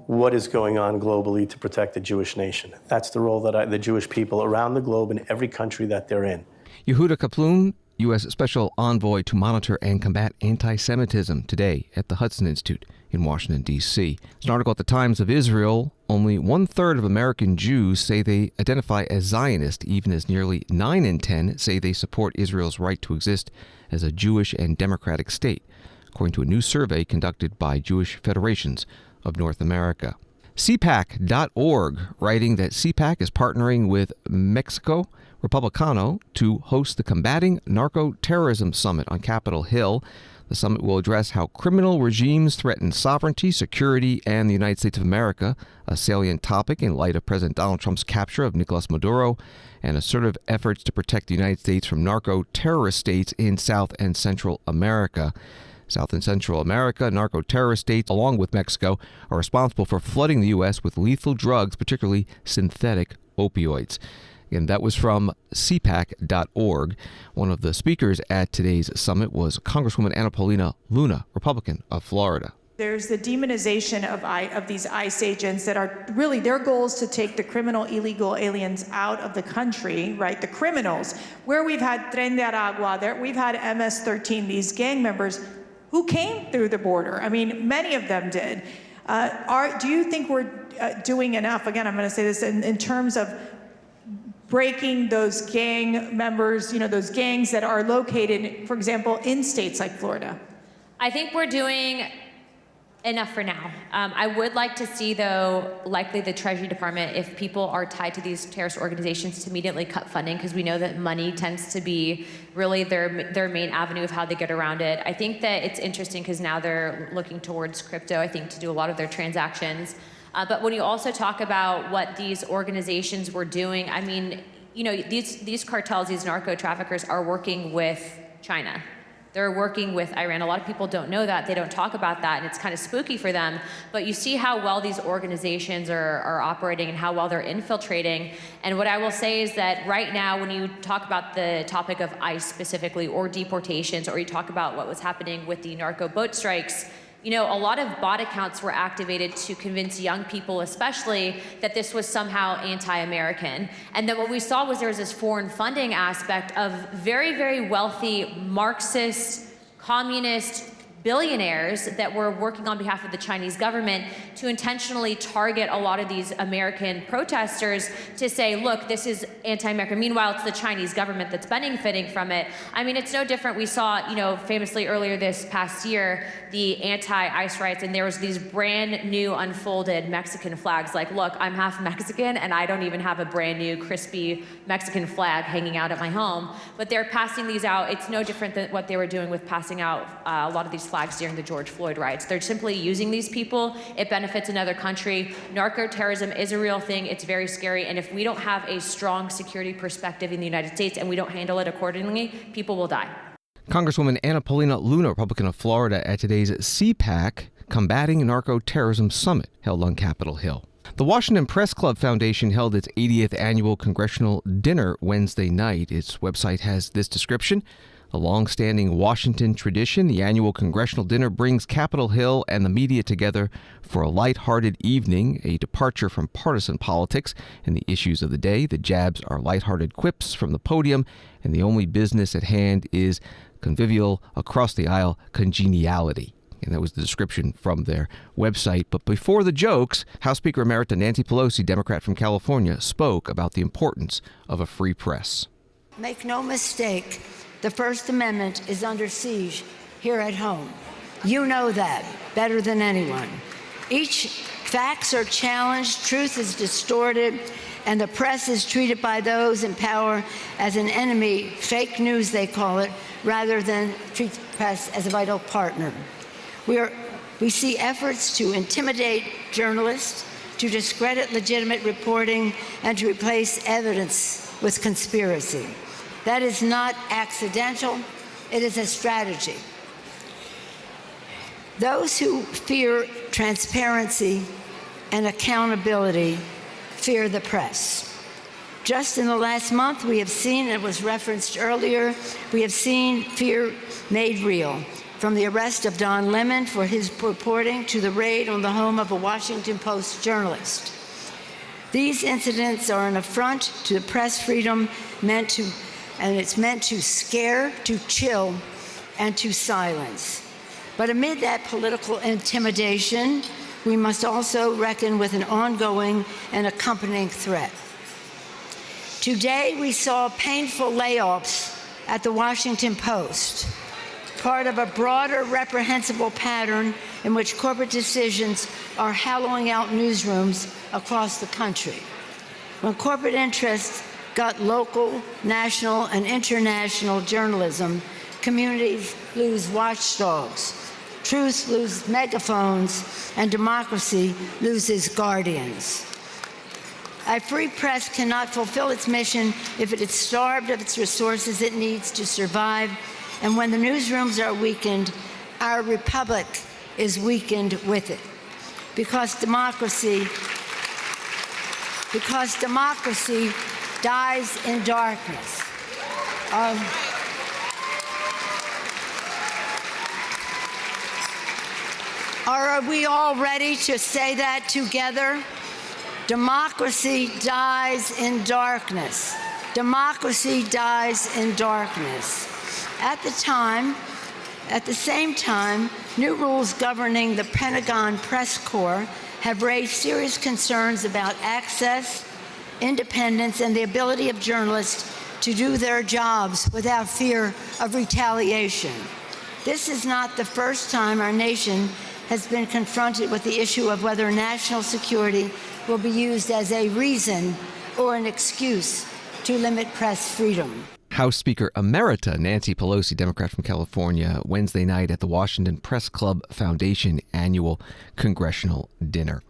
what is going on globally to protect the Jewish nation. That's the role that the Jewish people around the globe in every country that they're in. Yehuda Kaplan, U.S. Special Envoy to monitor and combat anti-Semitism, today at the Hudson Institute in Washington, D.C. There's an article at the Times of Israel. Only 1/3 of American Jews say they identify as Zionist, even as nearly 9 in 10 say they support Israel's right to exist as a Jewish and democratic state, according to a new survey conducted by Jewish Federations of North America. CPAC.org, writing that CPAC is partnering with Mexico Republicano to host the Combating Narco-Terrorism Summit on Capitol Hill. The summit will address how criminal regimes threaten sovereignty, security, and the United States of America, a salient topic in light of President Donald Trump's capture of Nicolas Maduro and assertive efforts to protect the United States from narco-terrorist states in South and Central America. South and Central America, narco-terrorist states, along with Mexico, are responsible for flooding the U.S. with lethal drugs, particularly synthetic opioids. And that was from CPAC.org. One of the speakers at today's summit was Congresswoman Anna Luna, Republican of Florida. There's the demonization of these ICE agents that are really, their goal is to take the criminal illegal aliens out of the country, right? The criminals. Where we've had Tren de Aragua, we've had MS-13, these gang members who came through the border. I mean, many of them did. Do you think we're doing enough? Again, I'm going to say this in terms of breaking those gang members, those gangs that are located, for example, in states like Florida? I think we're doing enough for now. I would like to see, though, likely the Treasury Department, if people are tied to these terrorist organizations, to immediately cut funding, because we know that money tends to be really their main avenue of how they get around it. I think that it's interesting because now they're looking towards crypto, I think, to do a lot of their transactions. But when you also talk about what these organizations were doing, I mean, these cartels, these narco traffickers are working with China. They're working with Iran. A lot of people don't know that. They don't talk about that, and it's kind of spooky for them. But you see how well these organizations are operating and how well they're infiltrating. And what I will say is that right now, when you talk about the topic of ICE specifically, or deportations, or you talk about what was happening with the narco boat strikes, a lot of bot accounts were activated to convince young people, especially, that this was somehow anti-American. And then what we saw was there was this foreign funding aspect of very, very wealthy Marxist, communist billionaires that were working on behalf of the Chinese government to intentionally target a lot of these American protesters to say, look, this is anti-American. Meanwhile, it's the Chinese government that's benefiting from it. I mean, it's no different. We saw, famously earlier this past year, the anti-ICE riots, and there was these brand new unfolded Mexican flags. Like, look, I'm half Mexican, and I don't even have a brand new crispy Mexican flag hanging out at my home. But they're passing these out. It's no different than what they were doing with passing out a lot of these flags during the George Floyd riots. They're simply using these people. It benefits another country. Narco-terrorism is a real thing. It's very scary. And if we don't have a strong security perspective in the United States and we don't handle it accordingly, people will die. Congresswoman Anna Luna, Republican of Florida, at today's CPAC Combating Narco-Terrorism Summit held on Capitol Hill. The Washington Press Club Foundation held its 80th annual congressional dinner Wednesday night. Its website has this description. A long-standing Washington tradition, the annual congressional dinner brings Capitol Hill and the media together for a lighthearted evening, a departure from partisan politics and the issues of the day. The jabs are lighthearted quips from the podium, and the only business at hand is convivial, across-the-aisle congeniality. And that was the description from their website. But before the jokes, House Speaker Emerita Nancy Pelosi, Democrat from California, spoke about the importance of a free press. Make no mistake, the First Amendment is under siege here at home. You know that better than anyone. Facts are challenged, truth is distorted, and the press is treated by those in power as an enemy, fake news they call it, rather than treat the press as a vital partner. We see efforts to intimidate journalists, to discredit legitimate reporting, and to replace evidence with conspiracy. That is not accidental, it is a strategy. Those who fear transparency and accountability fear the press. Just in the last month, we have seen, it was referenced earlier, we have seen fear made real. From the arrest of Don Lemon for his reporting to the raid on the home of a Washington Post journalist. These incidents are an affront to the press freedom and it's meant to scare, to chill, and to silence. But amid that political intimidation, we must also reckon with an ongoing and accompanying threat. Today, we saw painful layoffs at the Washington Post, part of a broader reprehensible pattern in which corporate decisions are hollowing out newsrooms across the country. When corporate interests got local, national, and international journalism, communities lose watchdogs, truth loses megaphones, and democracy loses guardians. A free press cannot fulfill its mission if it is starved of its resources it needs to survive. And when the newsrooms are weakened, our republic is weakened with it. Because democracy dies in darkness. Are we all ready to say that together? Democracy dies in darkness. Democracy dies in darkness. At the same time, new rules governing the Pentagon Press Corps have raised serious concerns about access, independence, and the ability of journalists to do their jobs without fear of retaliation. This is not the first time our nation has been confronted with the issue of whether national security will be used as a reason or an excuse to limit press freedom. House Speaker Emerita Nancy Pelosi, Democrat from California, Wednesday night at the Washington Press Club Foundation annual congressional dinner.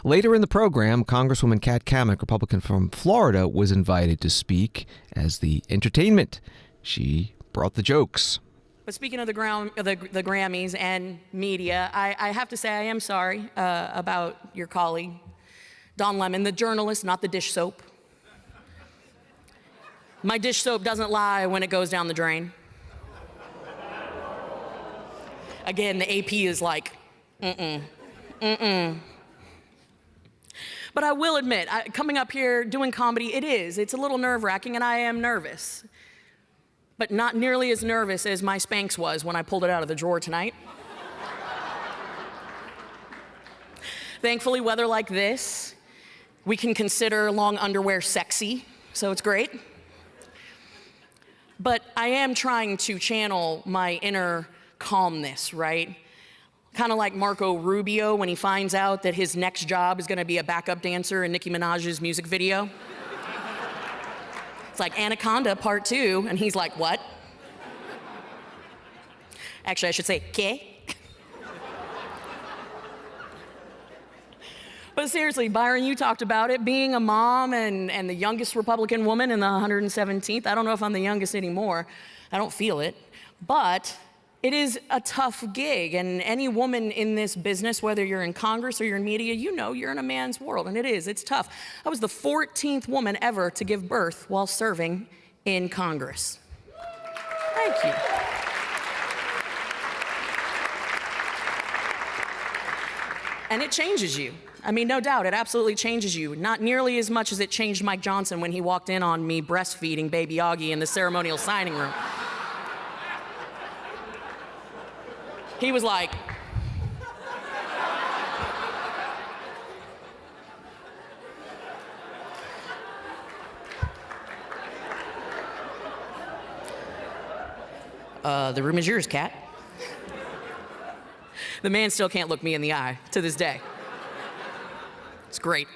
Later in the program, Congresswoman Kat Cammack, Republican from Florida, was invited to speak as the entertainment. She brought the jokes. But speaking of the Grammys and media, I have to say I am sorry about your colleague, Don Lemon, the journalist, not the dish soap. My dish soap doesn't lie when it goes down the drain. Again, the AP is like, But I will admit, coming up here doing comedy, it's a little nerve-wracking, and I am nervous. But not nearly as nervous as my Spanx was when I pulled it out of the drawer tonight. Thankfully, weather like this, we can consider long underwear sexy, so it's great. But I am trying to channel my inner calmness, right? Kind of like Marco Rubio when he finds out that his next job is gonna be a backup dancer in Nicki Minaj's music video. It's like Anaconda Part 2, and he's like, what? Actually, I should say, ¿qué? But seriously, Byron, you talked about it, being a mom and the youngest Republican woman in the 117th. I don't know if I'm the youngest anymore. I don't feel it. But it is a tough gig, and any woman in this business, whether you're in Congress or you're in media, you know you're in a man's world, and it's tough. I was the 14th woman ever to give birth while serving in Congress. Thank you. And it changes you. I mean, no doubt, it absolutely changes you. Not nearly as much as it changed Mike Johnson when he walked in on me breastfeeding baby Augie in the ceremonial signing room. He was like, the room is yours, Kat. The man still can't look me in the eye to this day. It's great.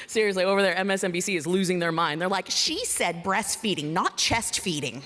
Seriously, over there, MSNBC is losing their mind. They're like, she said breastfeeding, not chest feeding.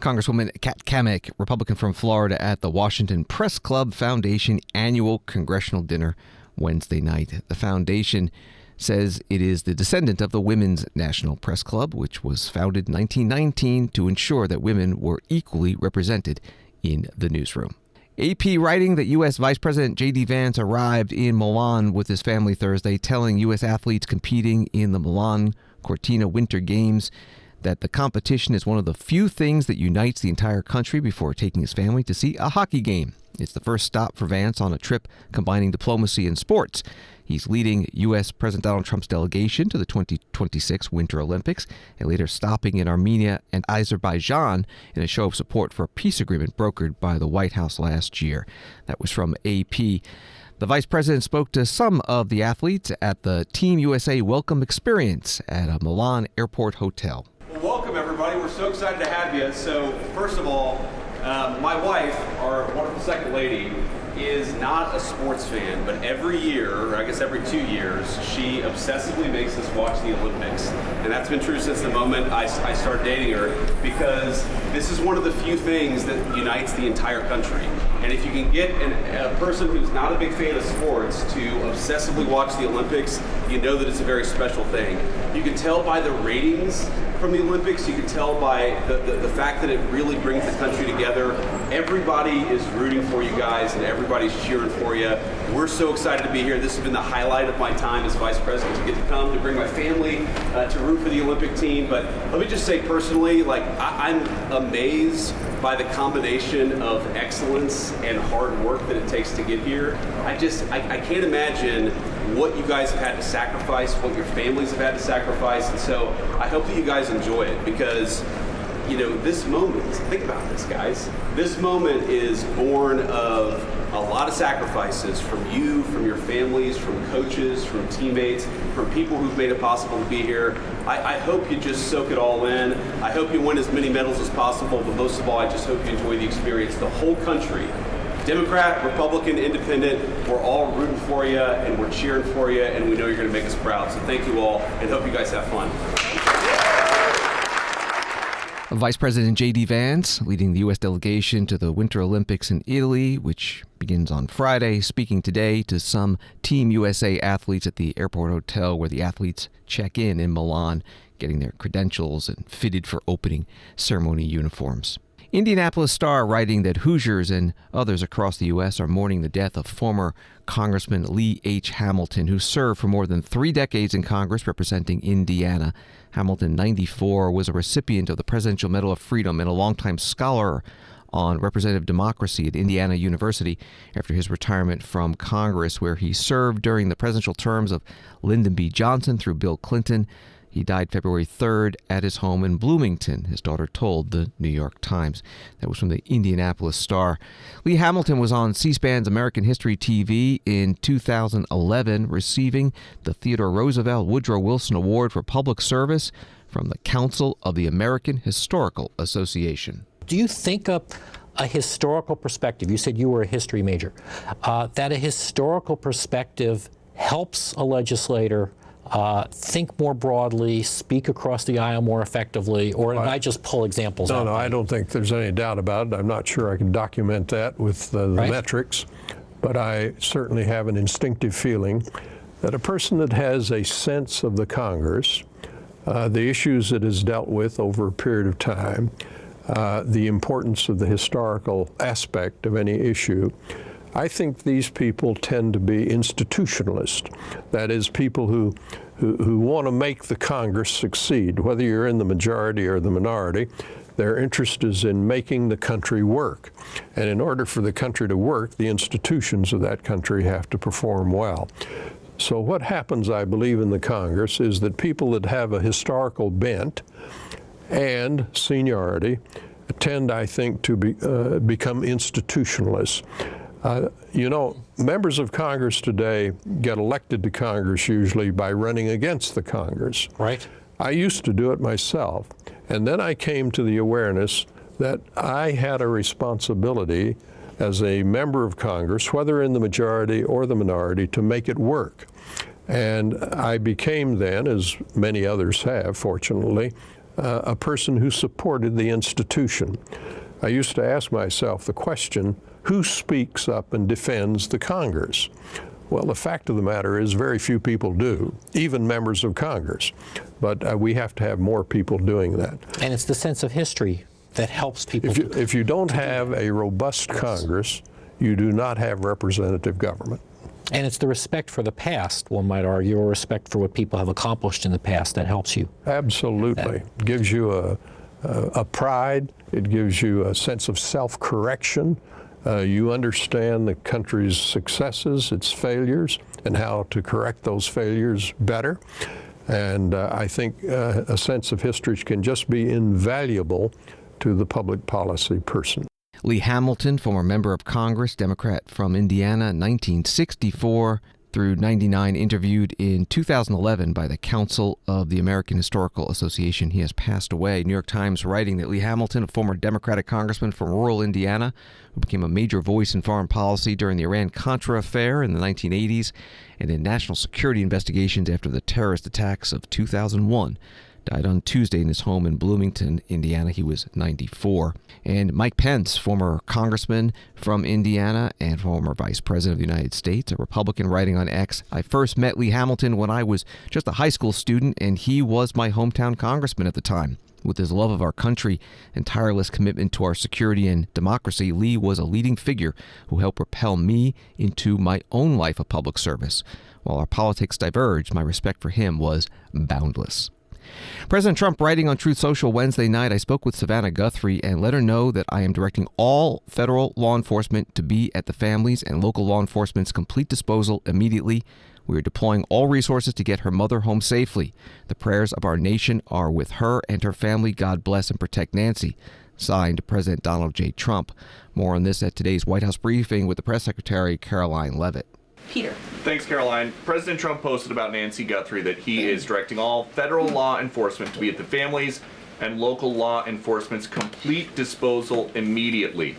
Congresswoman Kat Cammack, Republican from Florida, at the Washington Press Club Foundation annual congressional dinner Wednesday night. The foundation says it is the descendant of the Women's National Press Club, which was founded in 1919 to ensure that women were equally represented in the newsroom. AP writing that U.S. Vice President J.D. Vance arrived in Milan with his family Thursday, telling U.S. athletes competing in the Milan Cortina Winter Games that the competition is one of the few things that unites the entire country before taking his family to see a hockey game. It's the first stop for Vance on a trip combining diplomacy and sports. He's leading U.S. President Donald Trump's delegation to the 2026 Winter Olympics, and later stopping in Armenia and Azerbaijan in a show of support for a peace agreement brokered by the White House last year. That was from AP. The vice president spoke to some of the athletes at the Team USA Welcome Experience at a Milan airport hotel. Well, welcome, everybody. We're so excited to have you. So, first of all, my wife, our wonderful second lady, is not a sports fan, but every year, or I guess every 2 years, she obsessively makes us watch the Olympics. And that's been true since the moment I started dating her, because this is one of the few things that unites the entire country. And if you can get a person who's not a big fan of sports to obsessively watch the Olympics, you know that it's a very special thing. You can tell by the ratings from the Olympics, you can tell by the fact that it really brings the country together. Everybody is rooting for you guys and everybody's cheering for you. We're so excited to be here. This has been the highlight of my time as vice president, to get to come, to bring my family to root for the Olympic team. But let me just say personally, like, I'm amazed by the combination of excellence and hard work that it takes to get here. I can't imagine what you guys have had to sacrifice, what your families have had to sacrifice, and so I hope that you guys enjoy it, because, you know, this moment, think about this, guys, this moment is born of a lot of sacrifices from you, from your families, from coaches, from teammates, from people who've made it possible to be here. I hope you just soak it all in. I hope you win as many medals as possible, but most of all, I just hope you enjoy the experience. The whole country, Democrat, Republican, Independent, we're all rooting for you and we're cheering for you, and we know you're going to make us proud. So thank you all, and hope you guys have fun. Vice President J.D. Vance, leading the U.S. delegation to the Winter Olympics in Italy, which begins on Friday, speaking today to some Team USA athletes at the airport hotel where the athletes check in Milan, getting their credentials and fitted for opening ceremony uniforms. Indianapolis Star writing that Hoosiers and others across the U.S. are mourning the death of former Congressman Lee H. Hamilton, who served for more than 3 decades in Congress representing Indiana. Hamilton, 94, was a recipient of the Presidential Medal of Freedom and a longtime scholar on representative democracy at Indiana University after his retirement from Congress, where he served during the presidential terms of Lyndon B. Johnson through Bill Clinton. He died February 3rd at his home in Bloomington, his daughter told the New York Times. That was from the Indianapolis Star. Lee Hamilton was on C-SPAN's American History TV in 2011, receiving the Theodore Roosevelt Woodrow Wilson Award for Public Service from the Council of the American Historical Association. Do you think of a historical perspective? You said you were a history major. That a historical perspective helps a legislator think more broadly, speak across the aisle more effectively, or did I just pull examples out? No, I don't think there's any doubt about it. I'm not sure I can document that with the metrics, but I certainly have an instinctive feeling that a person that has a sense of the Congress, the issues it has dealt with over a period of time, the importance of the historical aspect of any issue, I think these people tend to be institutionalists. That is, people who want to make the Congress succeed. Whether you're in the majority or the minority, their interest is in making the country work. And in order for the country to work, the institutions of that country have to perform well. So what happens, I believe, in the Congress is that people that have a historical bent and seniority tend, I think, to become institutionalists. You know, members of Congress today get elected to Congress usually by running against the Congress. Right. I used to do it myself. And then I came to the awareness that I had a responsibility as a member of Congress, whether in the majority or the minority, to make it work. And I became then, as many others have, fortunately, a person who supported the institution. I used to ask myself the question, who speaks up and defends the Congress? Well, the fact of the matter is very few people do, even members of Congress. But we have to have more people doing that. And it's the sense of history that helps people. If you don't have a robust Congress, you do not have representative government. And it's the respect for the past, one might argue, or respect for what people have accomplished in the past that helps you. Absolutely. It gives you a pride. It gives you a sense of self-correction. You understand the country's successes, its failures, and how to correct those failures better. And I think a sense of history can just be invaluable to the public policy person. Lee Hamilton, former member of Congress, Democrat from Indiana, 1964 through 99, interviewed in 2011 by the Council of the American Historical Association. He has passed away. New York Times writing that Lee Hamilton, a former Democratic congressman from rural Indiana, who became a major voice in foreign policy during the Iran-Contra affair in the 1980s and in national security investigations after the terrorist attacks of 2001, died on Tuesday in his home in Bloomington, Indiana. He was 94. And Mike Pence, former congressman from Indiana and former vice president of the United States, a Republican, writing on X, I first met Lee Hamilton when I was just a high school student, and he was my hometown congressman at the time. With his love of our country and tireless commitment to our security and democracy, Lee was a leading figure who helped propel me into my own life of public service. While our politics diverged, my respect for him was boundless. President Trump, writing on Truth Social Wednesday night, I spoke with Savannah Guthrie and let her know that I am directing all federal law enforcement to be at the family's and local law enforcement's complete disposal immediately. We are deploying all resources to get her mother home safely. The prayers of our nation are with her and her family. God bless and protect Nancy. Signed, President Donald J. Trump. More on this at today's White House briefing with the Press Secretary Caroline Leavitt. Peter. Thanks, Caroline. President Trump posted about Nancy Guthrie that he is directing all federal law enforcement to be at the families and local law enforcement's complete disposal immediately.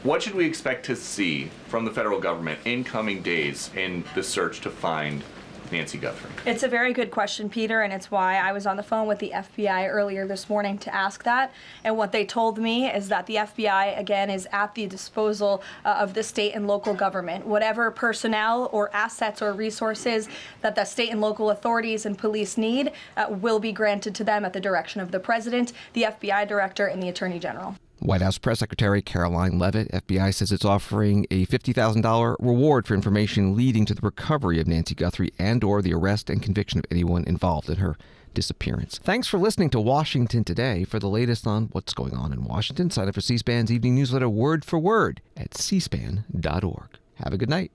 What should we expect to see from the federal government in coming days in the search to find Nancy Guthrie? It's a very good question, Peter, and it's why I was on the phone with the FBI earlier this morning to ask that. And what they told me is that the FBI, again, is at the disposal of the state and local government. Whatever personnel or assets or resources that the state and local authorities and police need will be granted to them at the direction of the president, the FBI director, and the attorney general. White House Press Secretary Caroline Leavitt. FBI says it's offering a $50,000 reward for information leading to the recovery of Nancy Guthrie and/or the arrest and conviction of anyone involved in her disappearance. Thanks for listening to Washington Today. For the latest on what's going on in Washington, sign up for C-SPAN's evening newsletter word for word at cspan.org. Have a good night.